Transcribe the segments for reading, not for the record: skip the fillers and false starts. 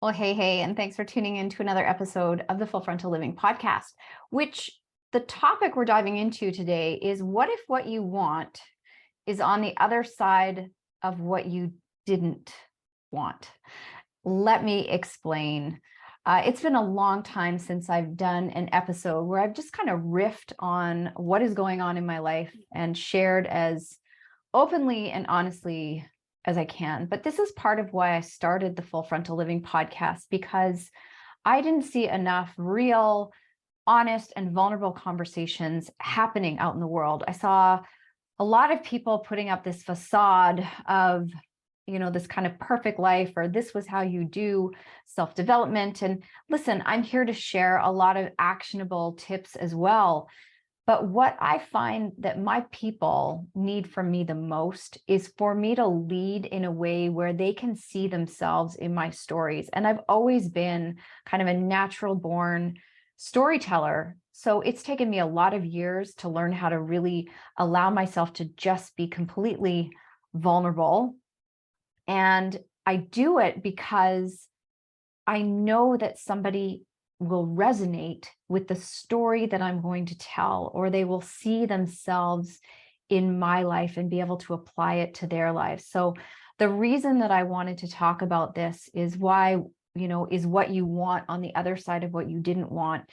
Well, hey, and thanks for tuning in to another episode of the Full Frontal Living podcast, which the topic we're diving into today is what if what you want is on the other side of what you didn't want? Let me explain. It's been a long time since I've done an episode where I've just kind of riffed on what is going on in my life and shared as openly and honestly as I can. But this is part of why I started the Full Frontal Living podcast, because I didn't see enough real, honest, and vulnerable conversations happening out in the world. I saw a lot of people putting up this facade of, this kind of perfect life, or this was how you do self-development. And listen, I'm here to share a lot of actionable tips as well. But what I find that my people need from me the most is for me to lead in a way where they can see themselves in my stories. And I've always been kind of a natural born storyteller. So it's taken me a lot of years to learn how to really allow myself to just be completely vulnerable. And I do it because I know that somebody will resonate with the story that I'm going to tell, or they will see themselves in my life and be able to apply it to their lives. So the reason that I wanted to talk about this is why, is what you want on the other side of what you didn't want.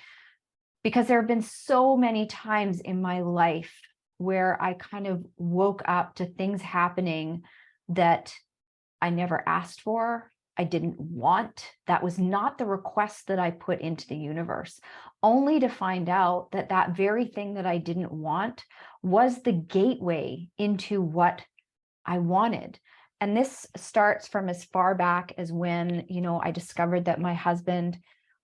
Because there have been so many times in my life where I kind of woke up to things happening that I never asked for, I didn't want. That was not the request that I put into the universe, only to find out that that very thing that I didn't want was the gateway into what I wanted. And this starts from as far back as when, I discovered that my husband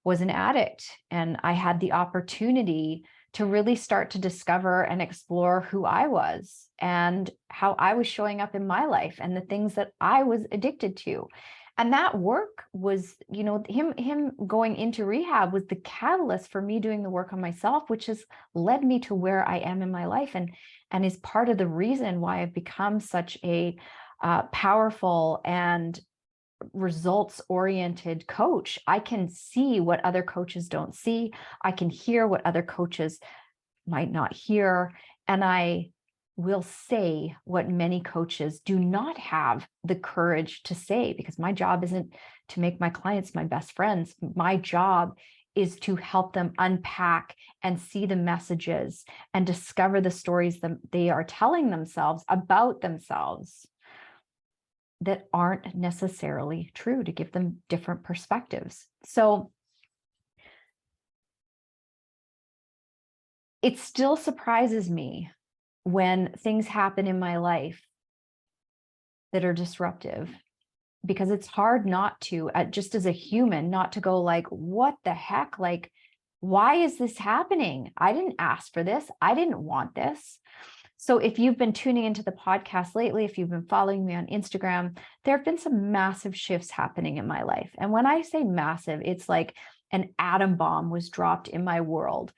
was an addict, and I had the opportunity to really start to discover and explore who I was and how I was showing up in my life and the things that I was addicted to. And that work was, him going into rehab was the catalyst for me doing the work on myself, which has led me to where I am in my life, and is part of the reason why I've become such a powerful and results-oriented coach. I can see what other coaches don't see. I can hear what other coaches might not hear. And I will say what many coaches do not have the courage to say, because my job isn't to make my clients my best friends. My job is to help them unpack and see the messages and discover the stories that they are telling themselves about themselves that aren't necessarily true, to give them different perspectives. So it still surprises me when things happen in my life that are disruptive, because it's hard not to, just as a human, not to go like, what the heck? Like, why is this happening? I didn't ask for this. I didn't want this. So if you've been tuning into the podcast lately, if you've been following me on Instagram, there have been some massive shifts happening in my life. And when I say massive, it's like an atom bomb was dropped in my world.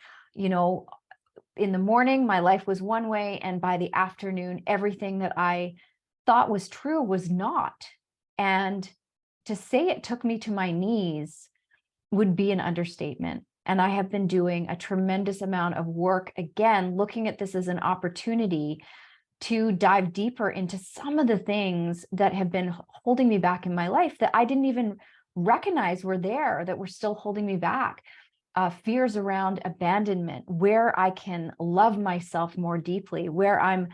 In the morning, my life was one way, and by the afternoon, everything that I thought was true was not. And to say it took me to my knees would be an understatement. And I have been doing a tremendous amount of work, again, looking at this as an opportunity to dive deeper into some of the things that have been holding me back in my life that I didn't even recognize were there, that were still holding me back. Fears around abandonment, where I can love myself more deeply, where I'm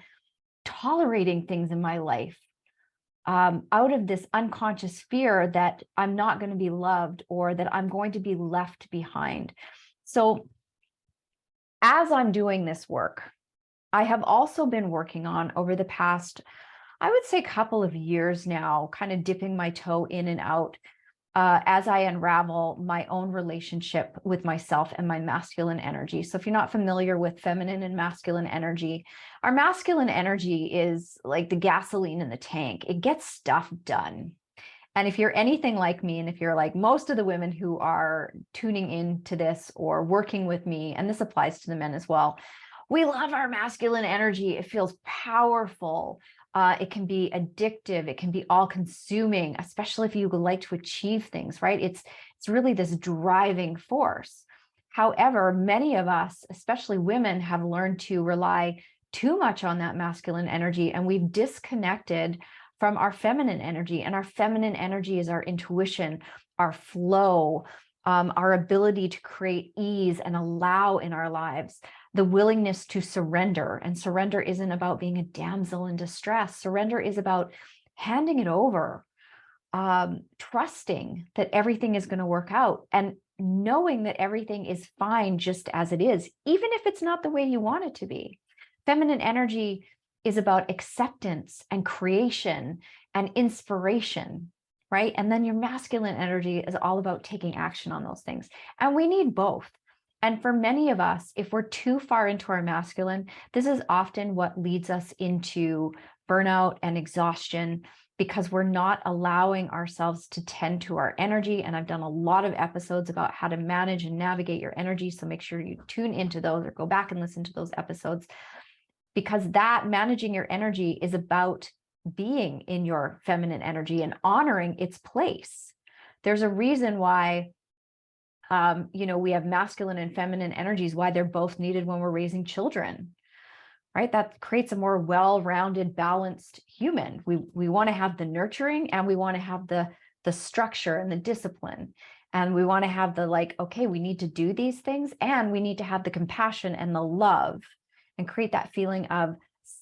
tolerating things in my life out of this unconscious fear that I'm not going to be loved, or that I'm going to be left behind. So as I'm doing this work, I have also been working on, over the past, I would say, couple of years now, kind of dipping my toe in and out as I unravel my own relationship with myself and my masculine energy. So if you're not familiar with feminine and masculine energy, our masculine energy is like the gasoline in the tank. It gets stuff done. And if you're anything like me, and if you're like most of the women who are tuning into this or working with me, and this applies to the men as well, we love our masculine energy. It feels powerful. It can be addictive. It can be all consuming, especially if you like to achieve things, right? It's really this driving force. However, many of us, especially women, have learned to rely too much on that masculine energy, and we've disconnected from our feminine energy. And our feminine energy is our intuition, our flow, our ability to create ease and allow in our lives, the willingness to surrender. And surrender isn't about being a damsel in distress. Surrender is about handing it over, trusting that everything is going to work out, and knowing that everything is fine just as it is, even if it's not the way you want it to be. Feminine energy is about acceptance and creation and inspiration, right? And then your masculine energy is all about taking action on those things. And we need both. And for many of us, if we're too far into our masculine, this is often what leads us into burnout and exhaustion, because we're not allowing ourselves to tend to our energy. And I've done a lot of episodes about how to manage and navigate your energy. So make sure you tune into those or go back and listen to those episodes, because that managing your energy is about being in your feminine energy and honoring its place. There's a reason why we have masculine and feminine energies, why they're both needed when we're raising children, right? That creates a more well-rounded, balanced human. We want to have the nurturing, and we want to have the structure and the discipline. And we want to have the okay, we need to do these things, and we need to have the compassion and the love and create that feeling of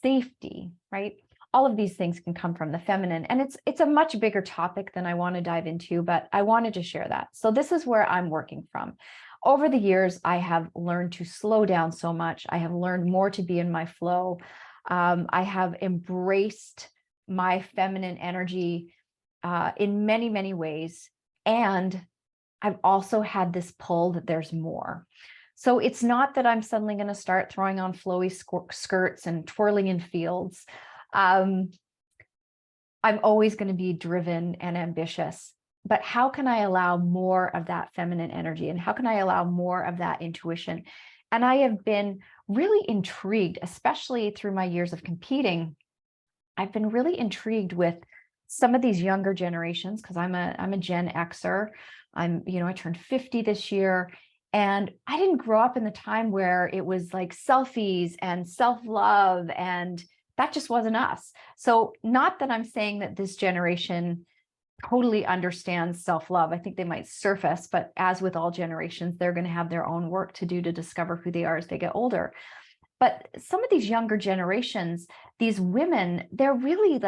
safety, right? All of these things can come from the feminine, and it's a much bigger topic than I want to dive into, but I wanted to share that. So this is where I'm working from. Over the years, I have learned to slow down so much. I have learned more to be in my flow. I have embraced my feminine energy in many, many ways. And I've also had this pull that there's more. So it's not that I'm suddenly going to start throwing on flowy skirts and twirling in fields. I'm always going to be driven and ambitious. But how can I allow more of that feminine energy? And how can I allow more of that intuition? And I have been really intrigued, especially through my years of competing. I've been really intrigued with some of these younger generations, because I'm a Gen Xer. I turned 50 this year. And I didn't grow up in the time where it was like selfies and self-love, and that just wasn't us. So not that I'm saying that this generation totally understands self-love. I think they might surface, but as with all generations, they're going to have their own work to do to discover who they are as they get older. But some of these younger generations, these women, they're really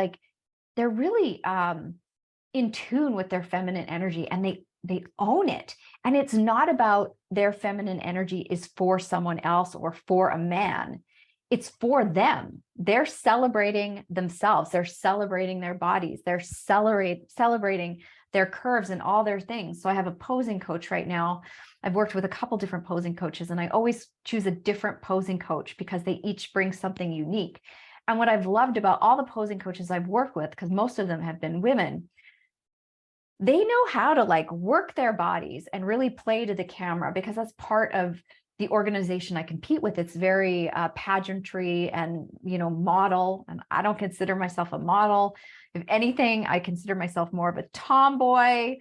in tune with their feminine energy, and they own it. And it's not about their feminine energy is for someone else or for a man. It's for them. They're celebrating themselves. They're celebrating their bodies. They're celebrating their curves and all their things. So I have a posing coach right now. I've worked with a couple different posing coaches, and I always choose a different posing coach because they each bring something unique. And what I've loved about all the posing coaches I've worked with, because most of them have been women, they know how to work their bodies and really play to the camera, because that's part of the organization I compete with. It's very pageantry and, model. And I don't consider myself a model. If anything, I consider myself more of a tomboy.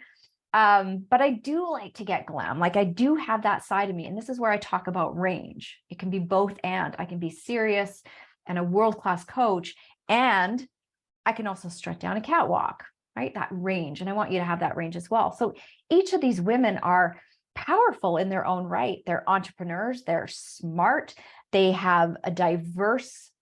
But I do like to get glam. I do have that side of me. And this is where I talk about range. It can be both and. I can be serious and a world-class coach, and I can also strut down a catwalk, right? That range. And I want you to have that range as well. So each of these women are powerful in their own right. They're entrepreneurs. They're smart. They have a diverse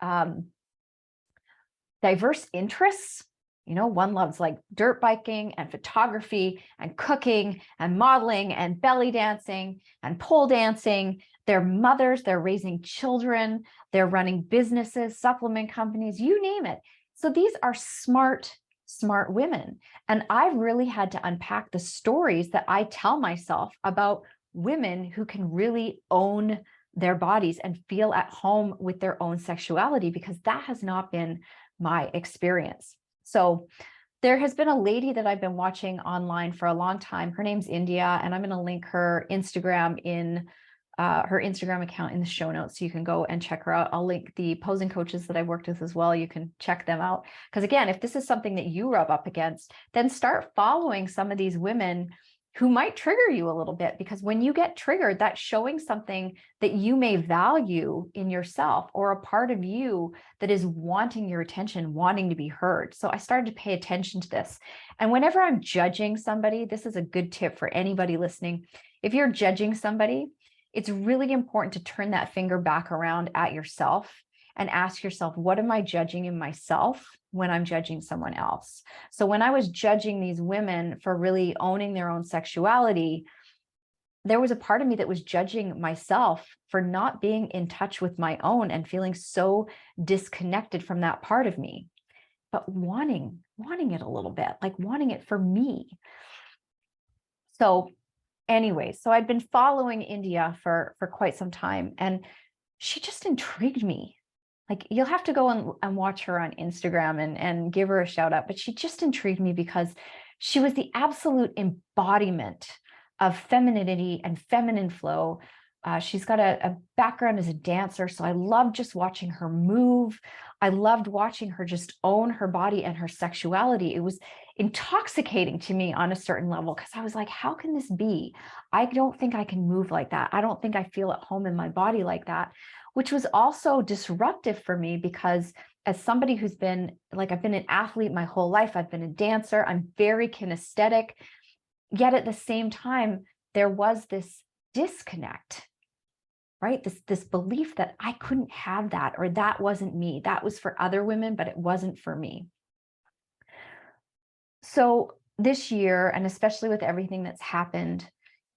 interests. One loves dirt biking and photography and cooking and modeling and belly dancing and pole dancing. They're mothers. They're raising children. They're running businesses, supplement companies, you name it. So these are smart women. And I've really had to unpack the stories that I tell myself about women who can really own their bodies and feel at home with their own sexuality, because that has not been my experience. So there has been a lady that I've been watching online for a long time. Her name's India, and I'm going to link her Instagram in her Instagram account in the show notes, so you can go and check her out. I'll link the posing coaches that I've worked with as well. You can check them out. Because again, if this is something that you rub up against, then start following some of these women who might trigger you a little bit, because when you get triggered, that's showing something that you may value in yourself, or a part of you that is wanting your attention, wanting to be heard. So I started to pay attention to this. And whenever I'm judging somebody, this is a good tip for anybody listening. If you're judging somebody, it's really important to turn that finger back around at yourself and ask yourself, what am I judging in myself when I'm judging someone else? So when I was judging these women for really owning their own sexuality, there was a part of me that was judging myself for not being in touch with my own and feeling so disconnected from that part of me, but wanting it a little bit, like wanting it for me. So anyway, so I'd been following India for quite some time, and she just intrigued me. Like, you'll have to go and watch her on Instagram and give her a shout out, but she just intrigued me because she was the absolute embodiment of femininity and feminine flow. She's got a background as a dancer, so I loved just watching her move. I loved watching her just own her body and her sexuality. It was intoxicating to me on a certain level, because I was like, how can this be? I don't think I can move like that. I don't think I feel at home in my body like that, which was also disruptive for me, because as somebody who's been, like, I've been an athlete my whole life, I've been a dancer, I'm very kinesthetic, yet at the same time, there was this disconnect, right? This belief that I couldn't have that, or that wasn't me. That was for other women, but it wasn't for me. So this year, and especially with everything that's happened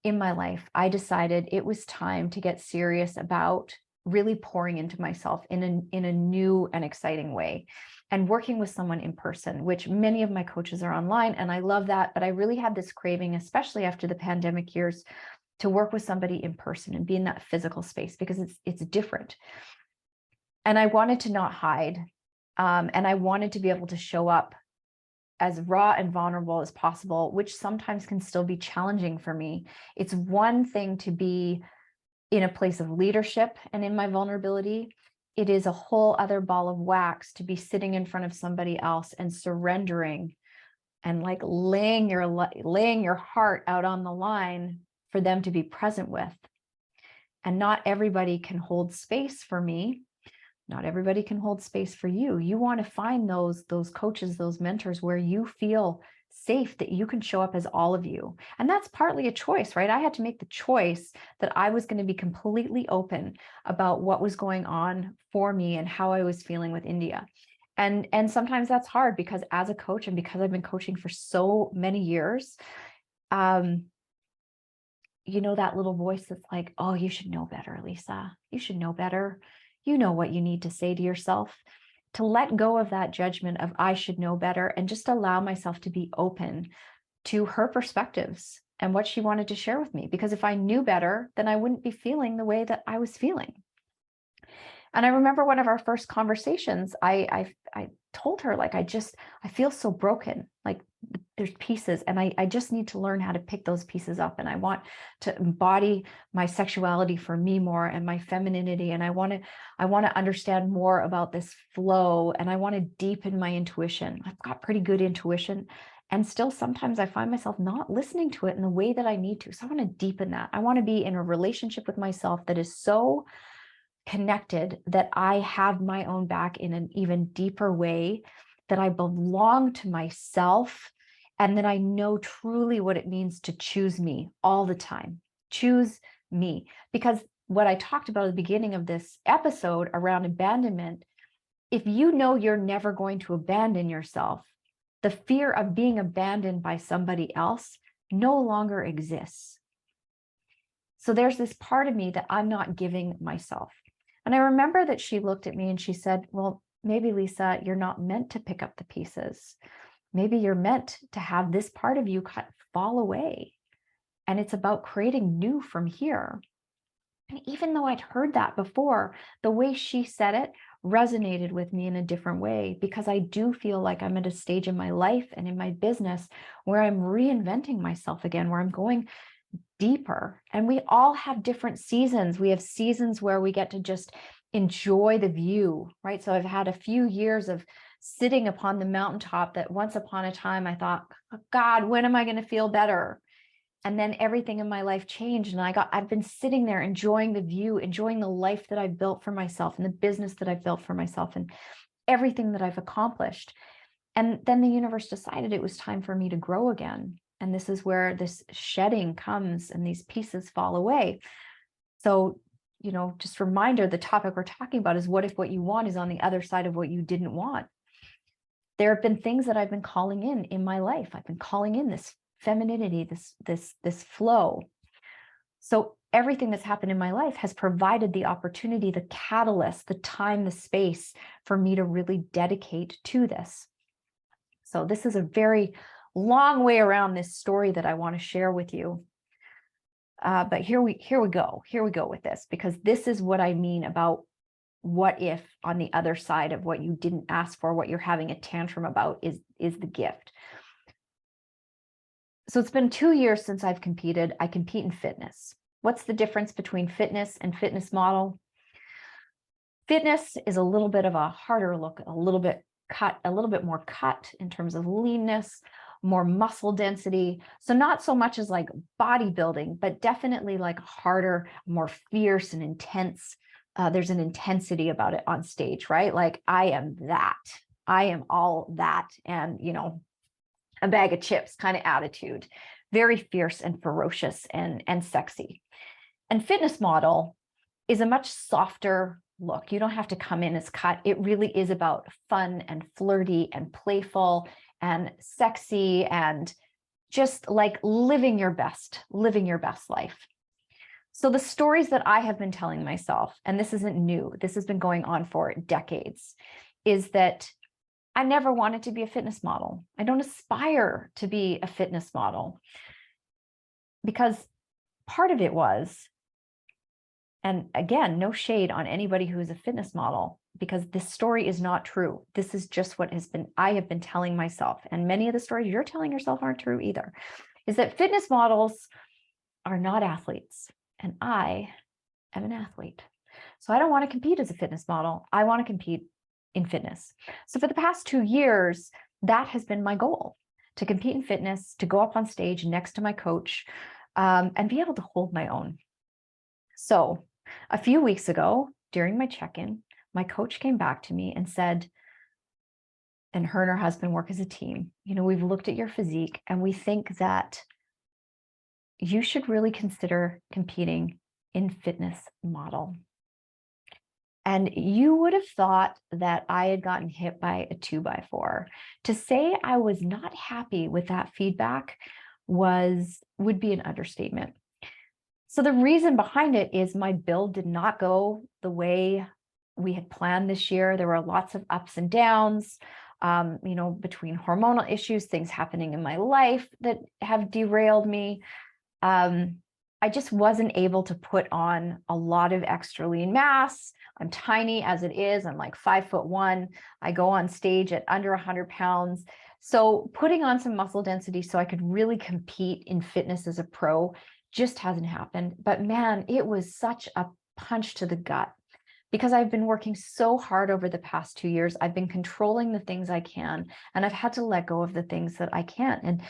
in my life, I decided it was time to get serious about really pouring into myself in a new and exciting way, and working with someone in person, which many of my coaches are online, and I love that. But I really had this craving, especially after the pandemic years, to work with somebody in person and be in that physical space, because it's different. And I wanted to not hide, and I wanted to be able to show up as raw and vulnerable as possible, which sometimes can still be challenging for me. It's one thing to be in a place of leadership and in my vulnerability. It is a whole other ball of wax to be sitting in front of somebody else and surrendering and like laying your heart out on the line for them to be present with. And not everybody can hold space for me. Not everybody can hold space for you. You want to find those coaches, those mentors where you feel safe, that you can show up as all of you. And that's partly a choice, right? I had to make the choice that I was going to be completely open about what was going on for me and how I was feeling with India. And sometimes that's hard, because as a coach, and because I've been coaching for so many years, you know, that little voice that's like, oh, you should know better, Lisa. You should know better. You know what you need to say to yourself. To let go of that judgment of I should know better, and just allow myself to be open to her perspectives and what she wanted to share with me. Because if I knew better, then I wouldn't be feeling the way that I was feeling. And I remember one of our first conversations, I told her, like, I feel so broken. Like, there's pieces, and I just need to learn how to pick those pieces up. And I want to embody my sexuality for me more, and my femininity. And I want to understand more about this flow, and I want to deepen my intuition. I've got pretty good intuition, and still sometimes I find myself not listening to it in the way that I need to. So I want to deepen that. I want to be in a relationship with myself that is so connected that I have my own back in an even deeper way, that I belong to myself, and that I know truly what it means to choose me all the time. Choose me. Because what I talked about at the beginning of this episode around abandonment, if you know you're never going to abandon yourself, the fear of being abandoned by somebody else no longer exists. So there's this part of me that I'm not giving myself. And I remember that she looked at me and she said, well, maybe, Lisa, you're not meant to pick up the pieces. Maybe you're meant to have this part of you fall away. And it's about creating new from here. And even though I'd heard that before, the way she said it resonated with me in a different way, because I do feel like I'm at a stage in my life and in my business where I'm reinventing myself again, where I'm going deeper. And we all have different seasons. We have seasons where we get to just enjoy the view, right? So I've had a few years of sitting upon the mountaintop that once upon a time I thought, oh, God, when am I going to feel better? And then everything in my life changed. And I've been sitting there enjoying the view, enjoying the life that I've built for myself and the business that I've built for myself and everything that I've accomplished. And then the universe decided it was time for me to grow again. And this is where this shedding comes and these pieces fall away. So, just a reminder, the topic we're talking about is what if what you want is on the other side of what you didn't want? There have been things that I've been calling in my life. I've been calling in this femininity, this flow. So everything that's happened in my life has provided the opportunity, the catalyst, the time, the space for me to really dedicate to this. So this is a very long way around this story that I want to share with you. But here we go with this, because this is what I mean about what if on the other side of what you didn't ask for, what you're having a tantrum about is the gift. So it's been 2 years since I've competed. I compete in fitness. What's the difference between fitness and fitness model? Fitness is a little bit of a harder look, a little bit more cut in terms of leanness, more muscle density. So not so much as like bodybuilding, but definitely like harder, more fierce and intense. There's an intensity about it on stage, right? Like I am all that. And, a bag of chips kind of attitude, very fierce and ferocious and sexy. And fitness model is a much softer look. You don't have to come in as cut. It really is about fun and flirty and playful and sexy and just like living your best life. So the stories that I have been telling myself, and this isn't new, this has been going on for decades, is that I never wanted to be a fitness model. I don't aspire to be a fitness model, because part of it was, and again, no shade on anybody who is a fitness model, because this story is not true. This is just what I have been telling myself. And many of the stories you're telling yourself aren't true either, is that fitness models are not athletes. And I am an athlete. So I don't want to compete as a fitness model. I want to compete in fitness. So for the past 2 years, that has been my goal, to compete in fitness, to go up on stage next to my coach, and be able to hold my own. So a few weeks ago, during my check-in, my coach came back to me and said, and her and her husband work as a team, we've looked at your physique and we think that you should really consider competing in fitness model. And you would have thought that I had gotten hit by a 2x4. To say I was not happy with that feedback would be an understatement. So the reason behind it is my build did not go the way we had planned this year. There were lots of ups and downs, between hormonal issues, things happening in my life that have derailed me. I just wasn't able to put on a lot of extra lean mass. I'm tiny as it is. I'm like 5'1". I go on stage at under 100 pounds. So putting on some muscle density so I could really compete in fitness as a pro just hasn't happened. But man, it was such a punch to the gut, because I've been working so hard over the past 2 years. I've been controlling the things I can, and I've had to let go of the things that I can't. And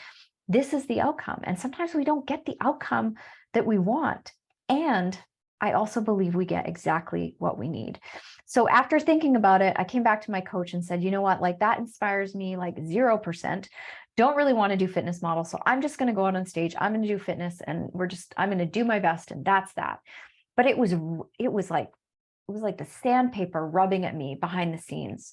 this is the outcome. And sometimes we don't get the outcome that we want. And I also believe we get exactly what we need. So after thinking about it, I came back to my coach and said, you know what, like that inspires me like 0%. Don't really want to do fitness model. So I'm just going to go out on stage. I'm going to do fitness and I'm going to do my best. And that's that. But it was like the sandpaper rubbing at me behind the scenes,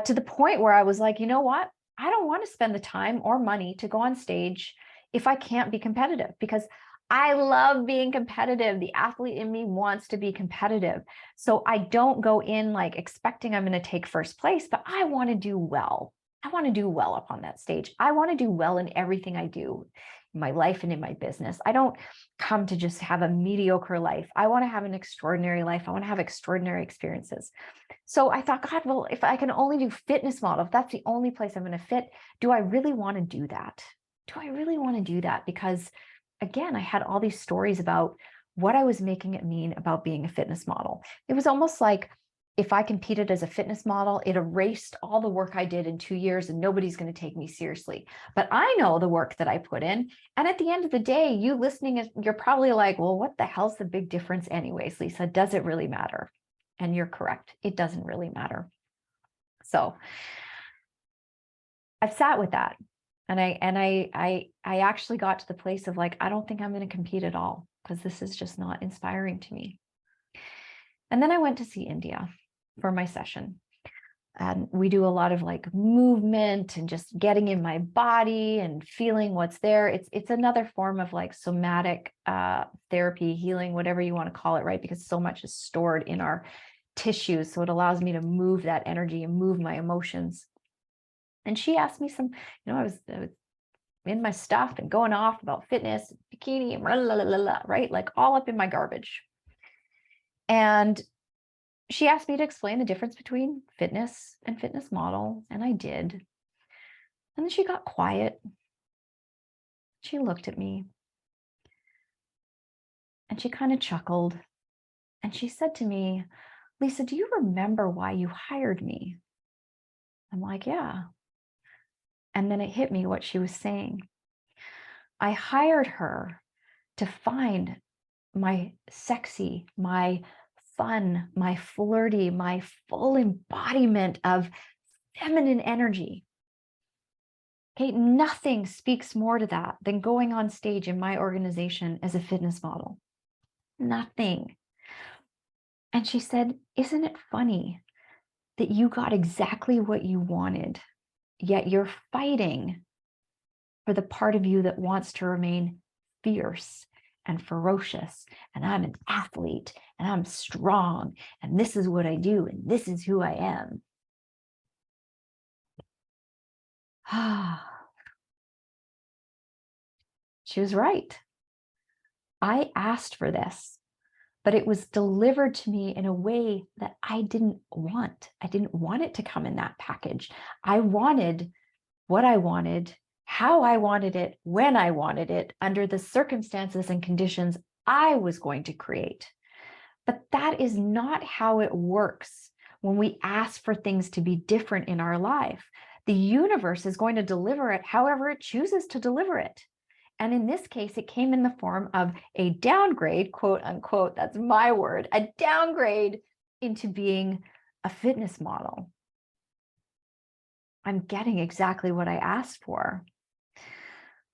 to the point where I was like, you know what? I don't want to spend the time or money to go on stage if I can't be competitive, because I love being competitive. The athlete in me wants to be competitive. So I don't go in like expecting I'm going to take first place, but I want to do well. I want to do well up on that stage. I want to do well in everything I do in my life and in my business. I don't come to just have a mediocre life. I want to have an extraordinary life. I want to have extraordinary experiences. So I thought, God, well, if I can only do fitness model, if that's the only place I'm going to fit, do I really want to do that? Do I really want to do that? Because again, I had all these stories about what I was making it mean about being a fitness model. It was almost like if I competed as a fitness model, it erased all the work I did in 2 years and nobody's going to take me seriously. But I know the work that I put in. And at the end of the day, you listening, you're probably like, well, what the hell's the big difference anyways, Lisa? Does it really matter? And you're correct. It doesn't really matter. So I've sat with that. And I actually got to the place of like, I don't think I'm going to compete at all because this is just not inspiring to me. And then I went to see India for my session. And we do a lot of like movement and just getting in my body and feeling what's there. It's another form of like somatic therapy, healing, whatever you want to call it, right? Because so much is stored in our tissues. So it allows me to move that energy and move my emotions. And she asked me some, I was in my stuff and going off about fitness, bikini, and blah, blah, blah, blah, right? Like all up in my garbage. And she asked me to explain the difference between fitness and fitness model, and I did. And then she got quiet. She looked at me and she kind of chuckled. And she said to me, Lisa, do you remember why you hired me? I'm like, yeah. And then it hit me what she was saying. I hired her to find my sexy, my fun, my flirty, my full embodiment of feminine energy. Okay, nothing speaks more to that than going on stage in my organization as a fitness model. Nothing. And she said, isn't it funny that you got exactly what you wanted, yet you're fighting for the part of you that wants to remain fierce and ferocious, and I'm an athlete, and I'm strong, and this is what I do, and this is who I am. She was right. I asked for this, but it was delivered to me in a way that I didn't want. I didn't want it to come in that package. I wanted what I wanted, how I wanted it, when I wanted it, under the circumstances and conditions I was going to create. But that is not how it works when we ask for things to be different in our life. The universe is going to deliver it however it chooses to deliver it. And in this case, it came in the form of a downgrade, quote unquote, that's my word, a downgrade into being a fitness model. I'm getting exactly what I asked for.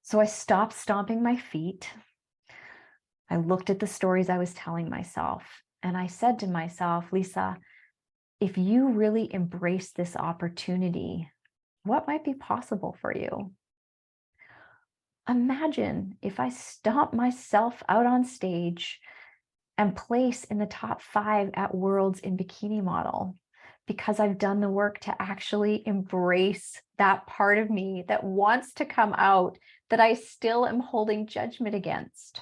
So I stopped stomping my feet. I looked at the stories I was telling myself, and I said to myself, Lisa, if you really embrace this opportunity, what might be possible for you? Imagine if I stomp myself out on stage and place in the top 5 at Worlds in Bikini Model, because I've done the work to actually embrace that part of me that wants to come out that I still am holding judgment against.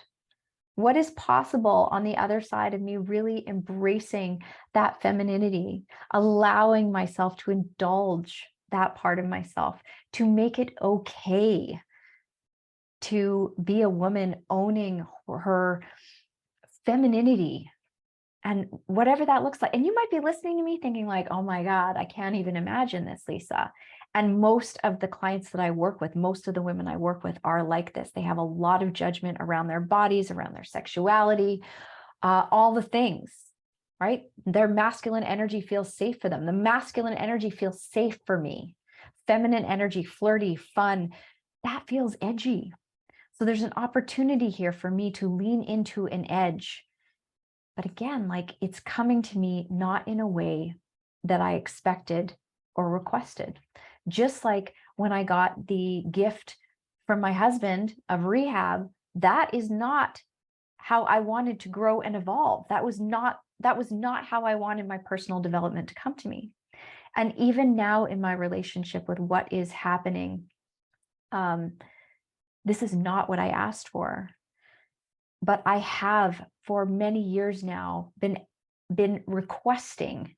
What is possible on the other side of me really embracing that femininity, allowing myself to indulge that part of myself, to make it okay to be a woman owning her femininity and whatever that looks like. And you might be listening to me thinking like, oh my God, I can't even imagine this, Lisa. And most of the clients that I work with, most of the women I work with are like this. They have a lot of judgment around their bodies, around their sexuality, all the things, right? Their masculine energy feels safe for them. The masculine energy feels safe for me. Feminine energy, flirty, fun, that feels edgy. So there's an opportunity here for me to lean into an edge. But again, like it's coming to me not in a way that I expected or requested. Just like when I got the gift from my husband of rehab, that is not how I wanted to grow and evolve. That was not how I wanted my personal development to come to me. And even now in my relationship with what is happening, this is not what I asked for. But I have for many years now been requesting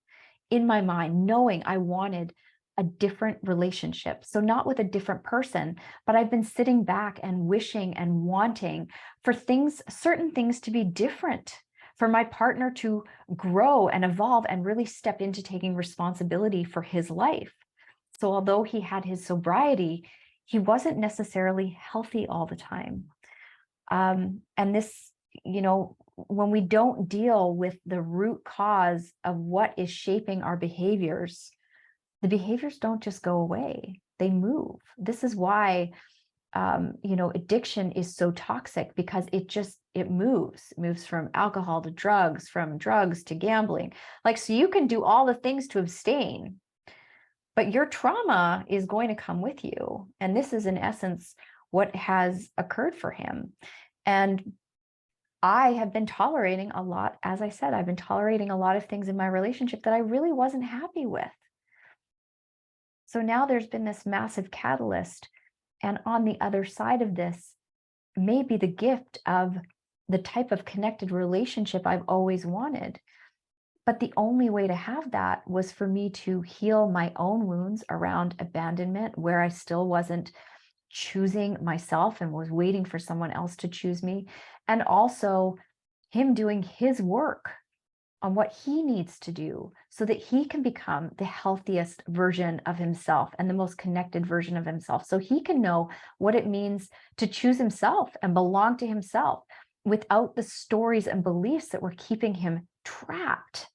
in my mind, knowing I wanted a different relationship. So not with a different person, but I've been sitting back and wishing and wanting for things, certain things to be different, for my partner to grow and evolve and really step into taking responsibility for his life. So although he had his sobriety, he wasn't necessarily healthy all the time. And this, when we don't deal with the root cause of what is shaping our behaviors, the behaviors don't just go away, they move. This is why, addiction is so toxic, because it moves from alcohol to drugs, from drugs to gambling. Like, so you can do all the things to abstain, but your trauma is going to come with you. And this is in essence what has occurred for him. And I have been tolerating a lot. As I said, I've been tolerating a lot of things in my relationship that I really wasn't happy with. So now there's been this massive catalyst. And on the other side of this may be the gift of the type of connected relationship I've always wanted. But the only way to have that was for me to heal my own wounds around abandonment, where I still wasn't choosing myself and was waiting for someone else to choose me. And also him doing his work on what he needs to do so that he can become the healthiest version of himself and the most connected version of himself. So he can know what it means to choose himself and belong to himself without the stories and beliefs that were keeping him trapped.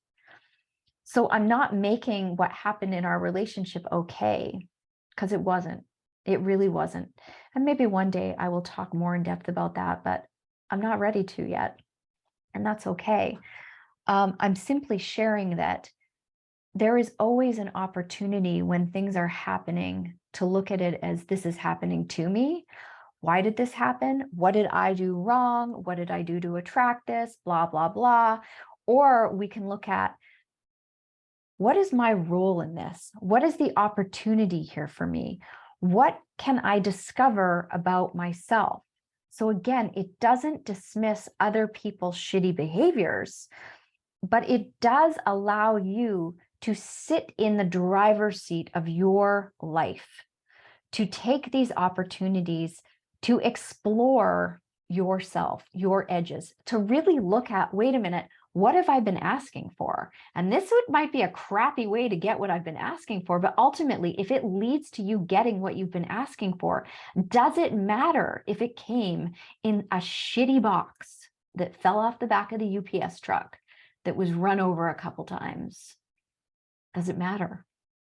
So I'm not making what happened in our relationship okay, because it wasn't. It really wasn't. And maybe one day I will talk more in depth about that, but I'm not ready to yet. And that's okay. I'm simply sharing that there is always an opportunity when things are happening to look at it as, this is happening to me. Why did this happen? What did I do wrong? What did I do to attract this? Blah, blah, blah. Or we can look at, what is my role in this? What is the opportunity here for me? What can I discover about myself? So again, it doesn't dismiss other people's shitty behaviors, but it does allow you to sit in the driver's seat of your life, to take these opportunities to explore yourself, your edges, to really look at, wait a minute, what have I been asking for? And this might be a crappy way to get what I've been asking for, but ultimately, if it leads to you getting what you've been asking for, does it matter if it came in a shitty box that fell off the back of the UPS truck, that was run over a couple times? Does it matter?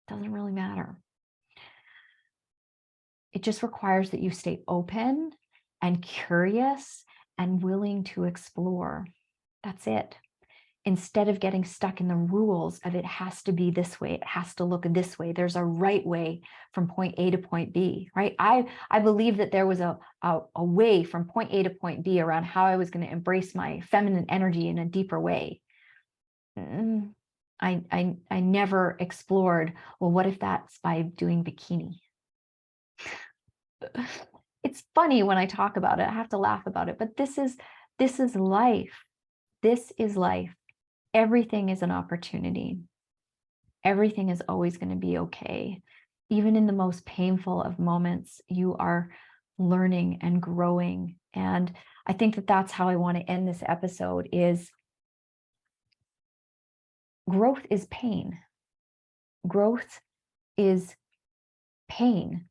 Doesn't really matter. It just requires that you stay open and curious and willing to explore. That's it. Instead of getting stuck in the rules of, it has to be this way, it has to look this way, there's a right way from point A to point B, right? I believe that there was a way from point A to point B around how I was going to embrace my feminine energy in a deeper way. I never explored, well, what if that's by doing bikini? It's funny when I talk about it, I have to laugh about it, but this is life. This is life. Everything is an opportunity. Everything is always going to be okay. Even in the most painful of moments, you are learning and growing. And I think that that's how I want to end this episode, is growth is pain. Growth is pain.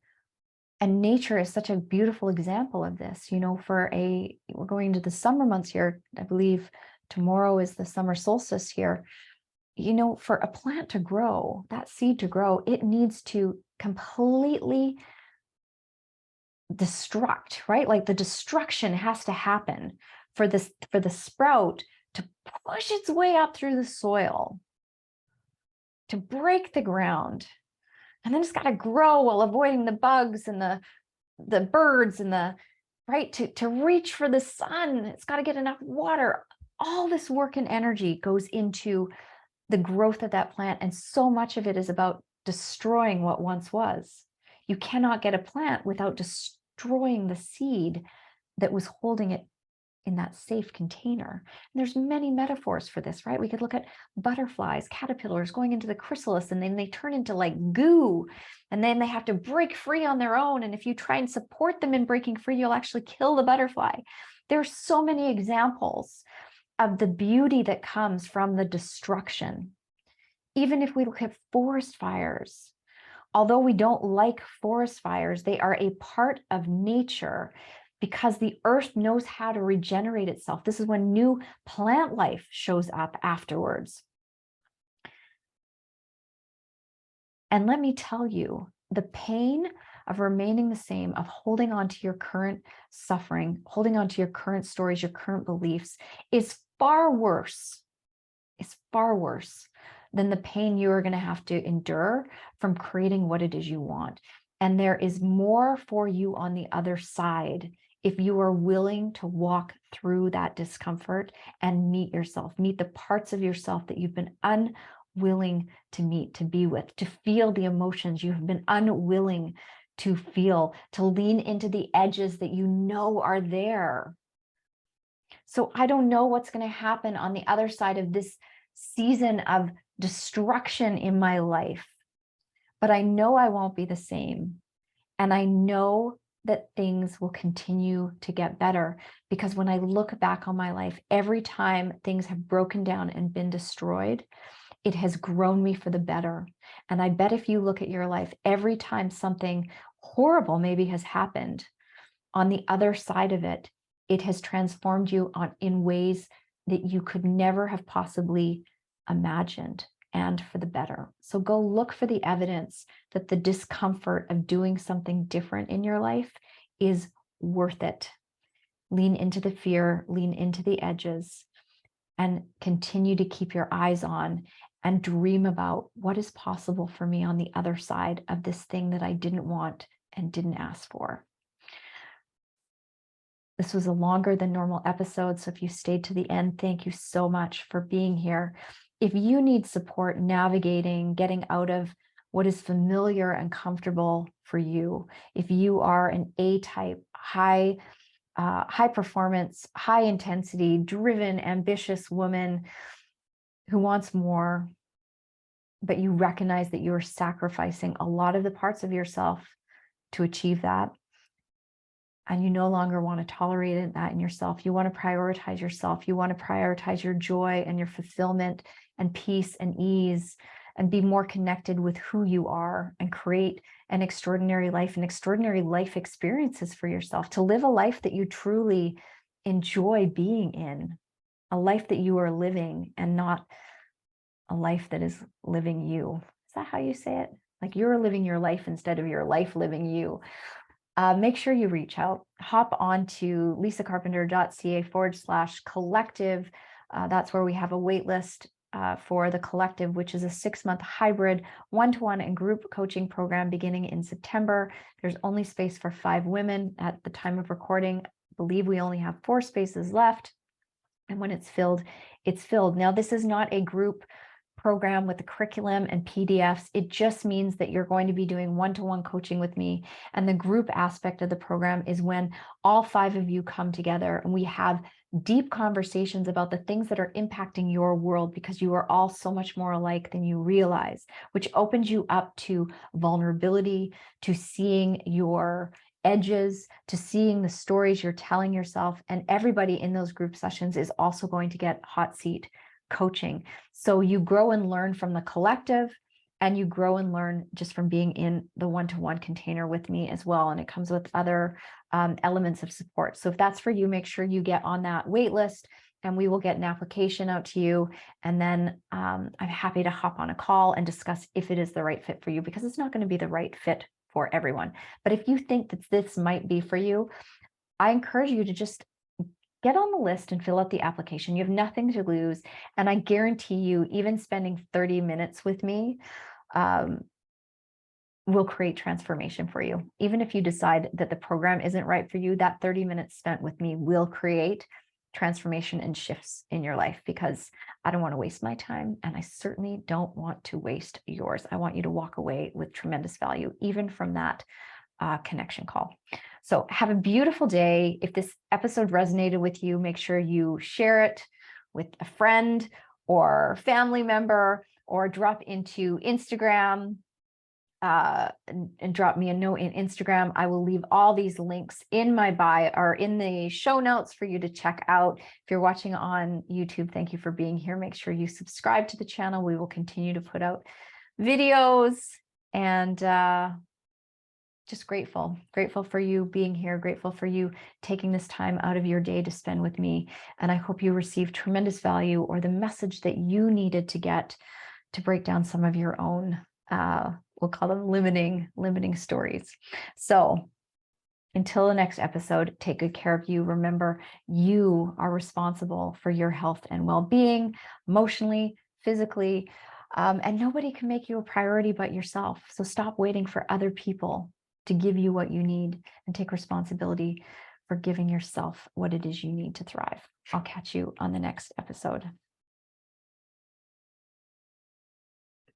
And nature is such a beautiful example of this. We're going to the summer months here. I believe tomorrow is the summer solstice here. For a plant to grow, that seed to grow, it needs to completely destruct, right? Like the destruction has to happen for the sprout to push its way up through the soil, to break the ground. And then it's got to grow while avoiding the bugs and the birds and to reach for the sun. It's got to get enough water. All this work and energy goes into the growth of that plant. And so much of it is about destroying what once was. You cannot get a plant without destroying the seed that was holding it in that safe container. And there's many metaphors for this, right? We could look at butterflies, caterpillars going into the chrysalis, and then they turn into like goo, and then they have to break free on their own. And if you try and support them in breaking free, you'll actually kill the butterfly. There's so many examples of the beauty that comes from the destruction. Even if we look at forest fires, although we don't like forest fires, they are a part of nature because the earth knows how to regenerate itself. This is when new plant life shows up afterwards. And let me tell you, the pain of remaining the same, of holding on to your current suffering, holding on to your current stories, your current beliefs, is far worse. It's far worse than the pain you are going to have to endure from creating what it is you want. And there is more for you on the other side if you are willing to walk through that discomfort and meet yourself, meet the parts of yourself that you've been unwilling to meet, to be with, to feel the emotions you have been unwilling to feel, to lean into the edges that you know are there. So I don't know what's going to happen on the other side of this season of destruction in my life, but I know I won't be the same. And I know that things will continue to get better, because when I look back on my life, every time things have broken down and been destroyed, it has grown me for the better. And I bet if you look at your life, every time something horrible maybe has happened, on the other side of it, it has transformed you in ways that you could never have possibly imagined, and for the better. So go look for the evidence that the discomfort of doing something different in your life is worth it. Lean into the fear, lean into the edges, and continue to keep your eyes on and dream about what is possible for me on the other side of this thing that I didn't want and didn't ask for. This was a longer than normal episode, so if you stayed to the end, thank you so much for being here. If you need support navigating, getting out of what is familiar and comfortable for you, if you are an A-type, high performance, high intensity, driven, ambitious woman who wants more, but you recognize that you are sacrificing a lot of the parts of yourself to achieve that, and you no longer want to tolerate that in yourself. You want to prioritize yourself. You want to prioritize your joy and your fulfillment and peace and ease, and be more connected with who you are and create an extraordinary life and extraordinary life experiences for yourself, to live a life that you truly enjoy being in, a life that you are living and not a life that is living you. Is that how you say it? Like you're living your life instead of your life living you. Make sure you reach out. Hop on to lisacarpenter.ca/collective. That's where we have a wait list for the collective, which is a 6-month hybrid one-to-one and group coaching program beginning in September. There's only space for 5 women at the time of recording. I believe we only have 4 spaces left. And when it's filled, it's filled. Now, this is not a group program with the curriculum and PDFs. It just means that you're going to be doing one-to-one coaching with me. And the group aspect of the program is when all 5 of you come together and we have deep conversations about the things that are impacting your world, because you are all so much more alike than you realize, which opens you up to vulnerability, to seeing your edges, to seeing the stories you're telling yourself. And everybody in those group sessions is also going to get hot seat coaching. So you grow and learn from the collective, and you grow and learn just from being in the one-to-one container with me as well. And it comes with other elements of support. So if that's for you, make sure you get on that wait list, and we will get an application out to you. And then I'm happy to hop on a call and discuss if it is the right fit for you, because it's not going to be the right fit for everyone. But if you think that this might be for you, I encourage you to just get on the list and fill out the application. You have nothing to lose. And I guarantee you, even spending 30 minutes with me will create transformation for you. Even if you decide that the program isn't right for you, that 30 minutes spent with me will create transformation and shifts in your life, because I don't want to waste my time, and I certainly don't want to waste yours. I want you to walk away with tremendous value, even from that connection call. So have a beautiful day. If this episode resonated with you, make sure you share it with a friend or family member, or drop into Instagram and drop me a note in Instagram. I will leave all these links in my bio or in the show notes for you to check out. If you're watching on YouTube, thank you for being here. Make sure you subscribe to the channel. We will continue to put out videos, and just grateful for you being here, grateful for you taking this time out of your day to spend with me. And I hope you received tremendous value, or the message that you needed to get to break down some of your own, we'll call them limiting stories. So until the next episode, take good care of you. Remember, you are responsible for your health and well-being, emotionally, physically, and nobody can make you a priority but yourself. So stop waiting for other people to give you what you need, and take responsibility for giving yourself what it is you need to thrive. I'll catch you on the next episode.